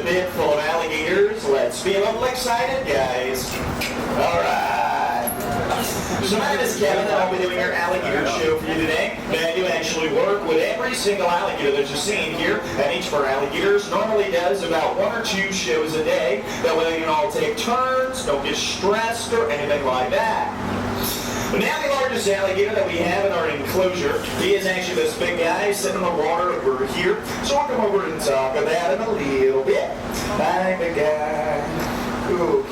pit full of alligators. Let's be a little excited, guys. All right. So my name is Kevin, and I'll be doing your alligator show for you today. And I do actually work with every single alligator that you're seeing here, and each of our alligators normally does about 1 or 2 shows a day. That way they can all take turns, don't get stressed or anything like that. Now the largest alligator that we have in our enclosure, he is actually this big guy sitting in the water over here. So I'll come over and talk about him a little bit. Hi, big guy. Okay.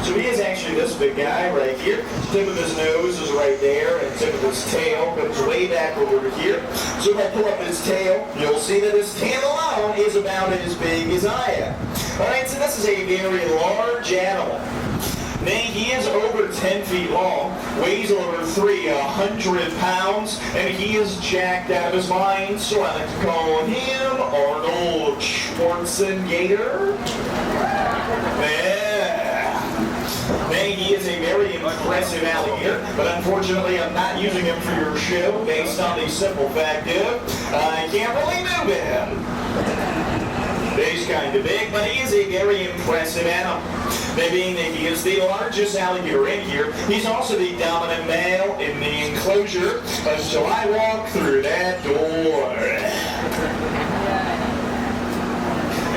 So he is actually this big guy right here. Tip of his nose is right there, and tip of his tail goes way back over here. So if I pull up his tail, you'll see that his tail alone is about as big as I am. Alright, so this is a very large animal. Now, he is over 10 feet long, weighs over 300 pounds, and he is jacked out of his mind, so I like to call him Arnold Schwarzenegger. Now, he is a very impressive alligator, but unfortunately I'm not using him for your show based on the simple fact of I can't really move him. He's kind of big, but he is a very impressive animal. That being that he is the largest alligator in here, he's also the dominant male in the enclosure until I walk through that door.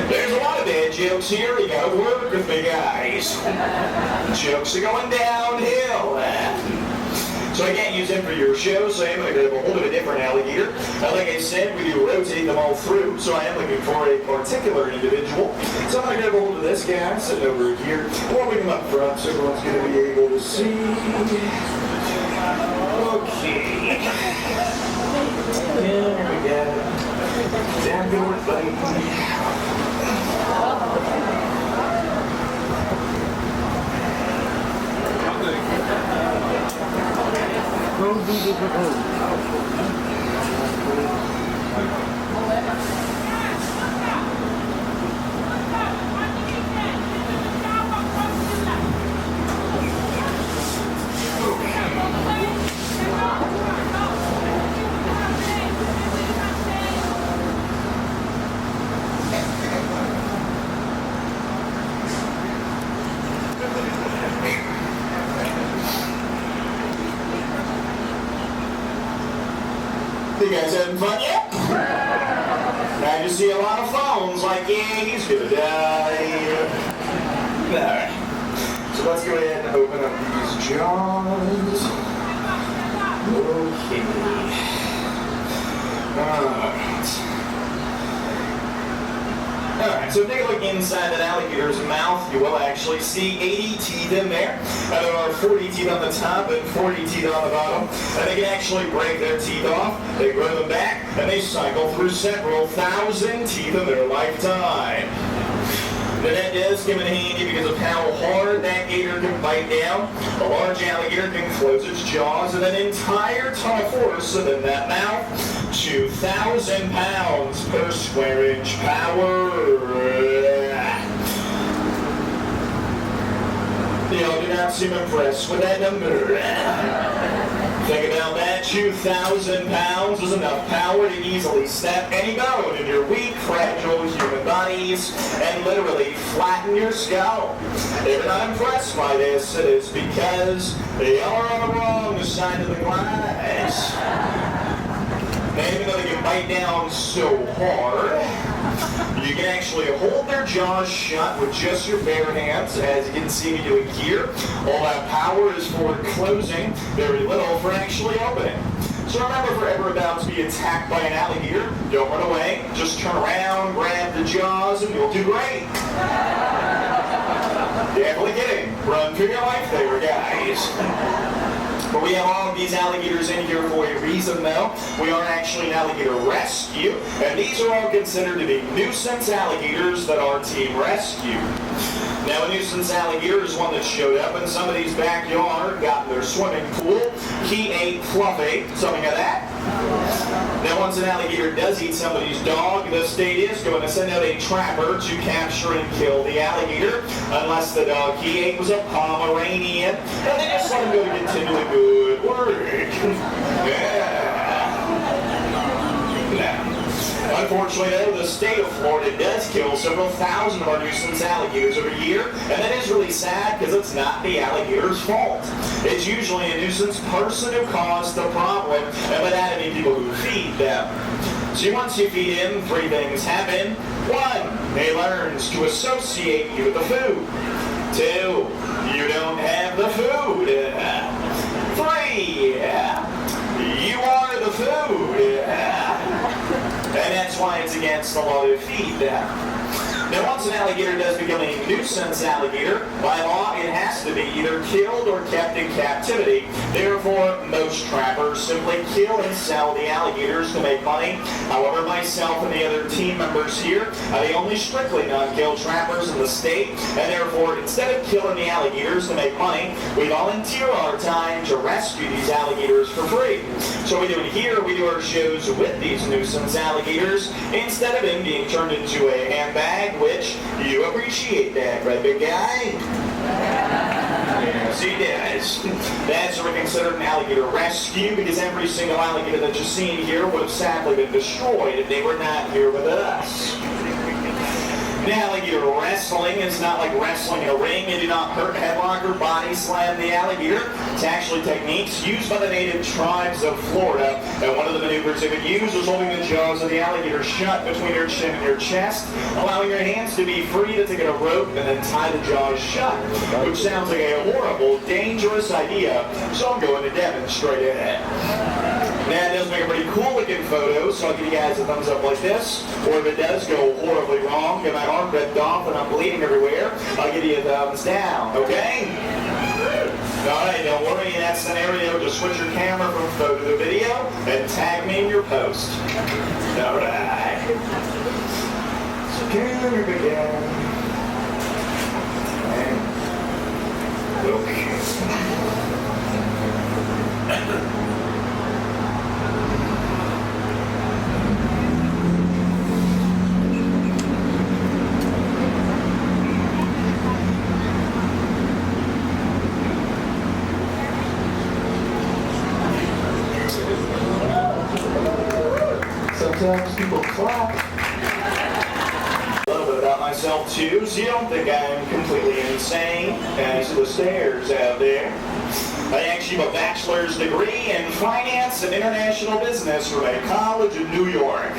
There's a lot of bad jokes here. You gotta work with me, guys. Jokes are going downhill. So I can't use him for your show, so I am going to grab a hold of a different alligator. Like I said, we do rotate them all through, so I am looking for a particular individual. So I'm going to grab a hold of this guy sitting over here. We'll bring him up front so everyone's going to be able to see. Okay. Here we go. Down good, buddy. You guys having fun yet? I just see a lot of phones like, yeah, he's gonna die. Alright. So let's go ahead and open up these jaws. Okay. Alright, so take a look inside that alligator's mouth. You will actually see 80 teeth in there. There are 40 teeth on the top and 40 teeth on the bottom. And they can actually break their teeth off. They grow them back, and they cycle through several thousand teeth in their lifetime. Now that does come in handy because of how hard that gator can bite down. A large alligator can close its jaws in an entire ton of force within that mouth. 2,000 pounds per square inch power. Y'all do not seem impressed with that number. Think about that. 2,000 pounds is enough power to easily snap any bone in your weak, fragile human bodies and literally flatten your skull. If you're not impressed by this, it is because they are on the wrong side of the glass. And even though they can bite down so hard, you can actually hold their jaws shut with just your bare hands, as you can see me doing here. All that power is for closing, very little for actually opening. So remember, if you're ever about to be attacked by an alligator, don't run away. Just turn around, grab the jaws, and you'll do great. Definitely kidding. Run for your life there, guys. But we have all of these alligators in here for a reason, though. We are actually an alligator rescue, and these are all considered to be nuisance alligators that our team rescued. Now, a nuisance alligator is one that showed up in somebody's backyard, got in their swimming pool. He ate Fluffy, something like that. Now, once an alligator does eat somebody's dog, the state is going to send out a trapper to capture and kill the alligator, unless the dog he ate was a Pomeranian, and they just want him to continue the good work. Yeah. Now, Unfortunately, though, the state of Florida does kill several thousand of our nuisance alligators every year, and that is really sad because it's not the alligator's fault. It's usually a nuisance person who caused the problem, and by that I mean people who feed them. So once you feed him, three things happen. One, he learns to associate you with the food. Two, you don't have the food. Three, you are the food. And that's why it's against the law to feed them. Now, once an alligator does become a nuisance alligator, by law it has to be either killed or kept in captivity. Therefore, most trappers simply kill and sell the alligators to make money. However, myself and the other team members here are the only strictly non-kill trappers in the state, and therefore, instead of killing the alligators to make money, we volunteer our time to rescue these alligators for free. So we do it here, we do our shows with these nuisance alligators, instead of them being turned into a handbag, which you appreciate that, right, big guy? Yes, he does. That's what we consider an alligator rescue, because every single alligator that you've seen here would have sadly been destroyed if they were not here with us. Now, alligator wrestling is not like wrestling in a ring. You do not hurt, headlock, or body slam the alligator. It's actually techniques used by the native tribes of Florida. And one of the maneuvers they would use was holding the jaws of the alligator shut between your chin and your chest, allowing your hands to be free to take a rope and then tie the jaws shut, which sounds like a horrible, dangerous idea, so I'm going to demonstrate it. Now, it does make a pretty cool looking photo, so I'll give you guys a thumbs up like this. Or if it does go horribly wrong, get my arm ripped off and I'm bleeding everywhere, I'll give you a thumbs down, okay? Alright, don't worry in that scenario, just switch your camera from photo to video and tag me in your post. Alright. So can we begin? Okay. Sometimes people clap. A little bit about myself too, so you don't think I'm completely insane. As to the stairs out there. I actually have a bachelor's degree in finance and international business from a college in New York.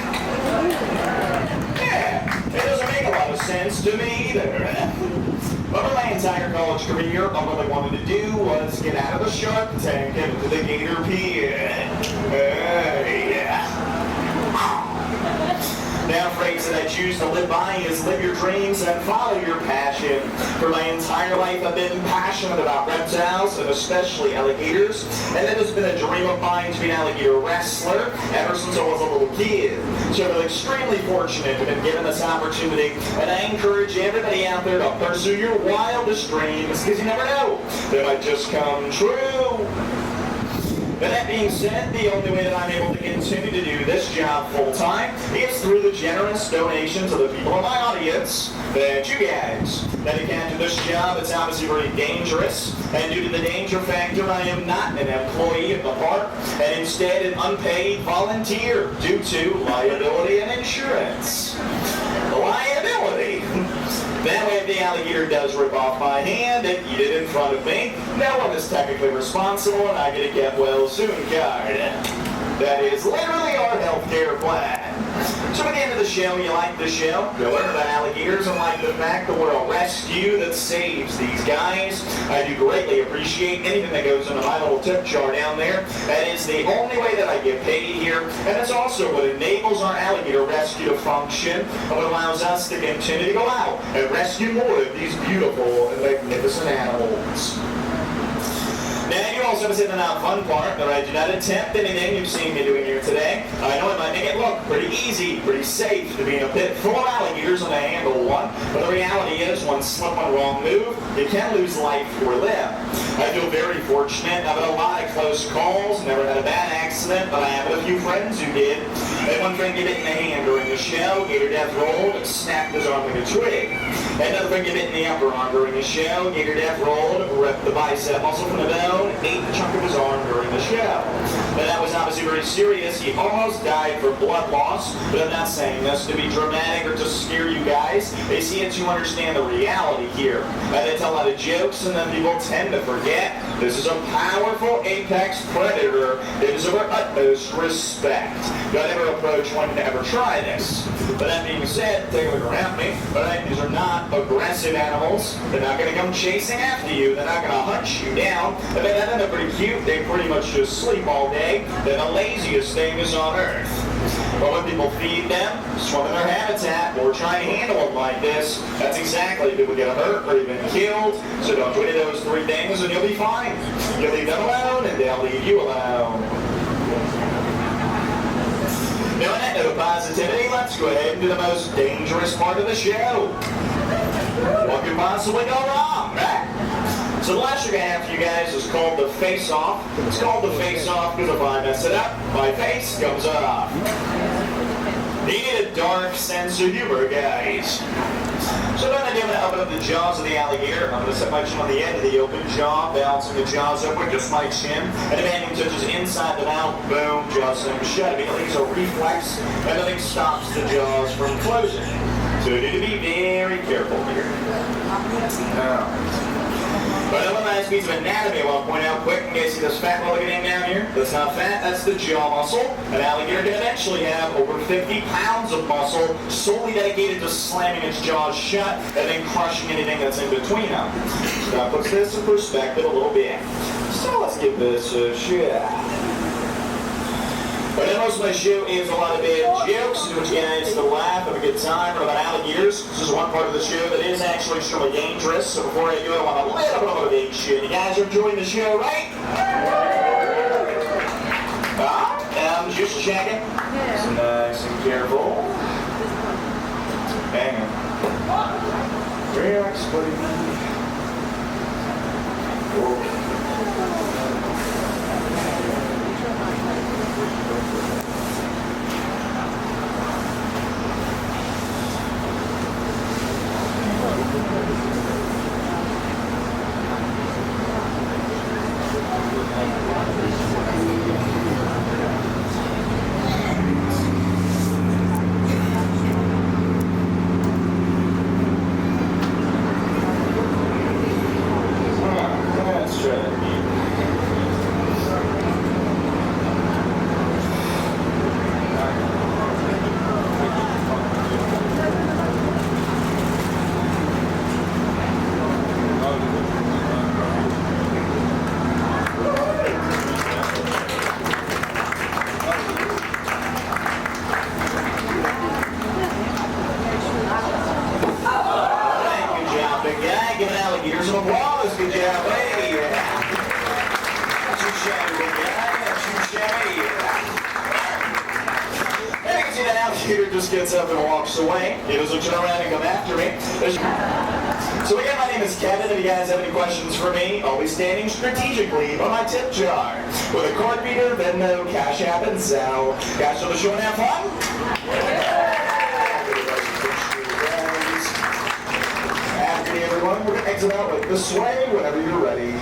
Yeah, it doesn't make a lot of sense to me either. But for my entire college career, all I wanted to do was get out of the Shark Tank and into the Gator pit. Yeah. Now, phrase that I choose to live by is live your dreams and follow your passion. For my entire life, I've been passionate about reptiles, and especially alligators, and it has been a dream of mine to be an alligator wrestler ever since I was a little kid. So I feel extremely fortunate to have been given this opportunity, and I encourage everybody out there to pursue your wildest dreams, because you never know, they might just come true. But that being said, the only way that I'm able to continue to do this job full-time is through the generous donations of the people in my audience, that you guys. Now, to get into this job, it's obviously very dangerous, and due to the danger factor, I am not an employee of the park, and instead an unpaid volunteer due to liability and insurance. Liability. That way, if the alligator does rip off my hand and eat it in front of me, no one is technically responsible, and I get a get well soon card. That is literally our healthcare plan. So at the end of the show, you like the show, you learn about alligators, and like the fact that we're a rescue that saves these guys. I do greatly appreciate anything that goes into my little tip jar down there. That is the only way that I get paid here, and it's also what enables our alligator rescue to function, and what allows us to continue to go out and rescue more of these beautiful and magnificent animals. Now, you also have seen the not fun part, but I do not attempt anything you've seen me doing here today. I know it might make it look pretty easy, pretty safe to be in a pit full of alligators and to handle one, but the reality is, one slip, one wrong move, you can lose life or limb. I feel very fortunate. I've had a lot of close calls, never had a bad accident, but I have a few friends who did. I had one friend get hit in the hand during the show, Gator death rolled, and snapped his arm like a twig. I had another friend get hit in the upper arm during the show, Gator death rolled, ripped the bicep muscle from the bone, ate the chunk of his arm during the show. But that was obviously very serious. He almost died for blood loss, but I'm not saying this to be dramatic or to scare you guys. They see it to understand the reality here. They tell a lot of jokes, and then people tend to forget this is a powerful apex predator that is of our utmost respect. Don't ever approach one to ever try this. But that being said, take a look around me. Alright, these are not aggressive animals. They're not going to come chasing after you. They're not going to hunt you down. They're pretty cute. They pretty much just sleep all day. They're the laziest things on earth. But when people feed them, swim in their habitat, or try to handle them like this, that's exactly people get hurt or even killed. So don't do any of those three things and you'll be fine. You leave them alone and they'll leave you alone. Now on that note of positivity, let's go ahead and do the most dangerous part of the show. What could possibly go wrong, right? So the last trick I have for you guys is called the face-off. It's called the face-off because if I mess it up, my face comes off. You need a dark sense of humor, guys. So what I'm going to do, I'm going to open up the jaws of the alligator. I'm going to set my chin on the end of the open jaw, balancing the jaws open, just my chin. And if anything touches inside the mouth, boom, jaws slam shut. Immediately, it's a reflex, and nothing stops the jaws from closing. So you need to be very careful here. But another nice piece of anatomy I want to point out quick in case you see this fat little thing down here. That's not fat, that's the jaw muscle. An alligator can eventually have over 50 pounds of muscle solely dedicated to slamming its jaws shut and then crushing anything that's in between them. So that puts this in perspective a little bit. So let's give this a shot. But then most of my show is a lot of bad jokes, to which you guys to laugh, have a good time, or about alligators. This is one part of the show that is actually extremely dangerous. So before I do it, I want a little bit of motivation. You guys are enjoying the show, right? I'm just checking. So nice and careful. Hang on. Relax, buddy. Whoa. Give an alligator some applause. Good job. Hey. Too shabby, big guy. Too shabby. And you can see that alligator just gets up and walks away. He doesn't turn around and come after me. So again, my name is Kevin. If you guys have any questions for me, I'll be standing strategically by my tip jar with a card reader, Venmo, Cash App, and Zelle. Guys, for the show and have fun? Everyone, we're going to exit out like this way whenever you're ready.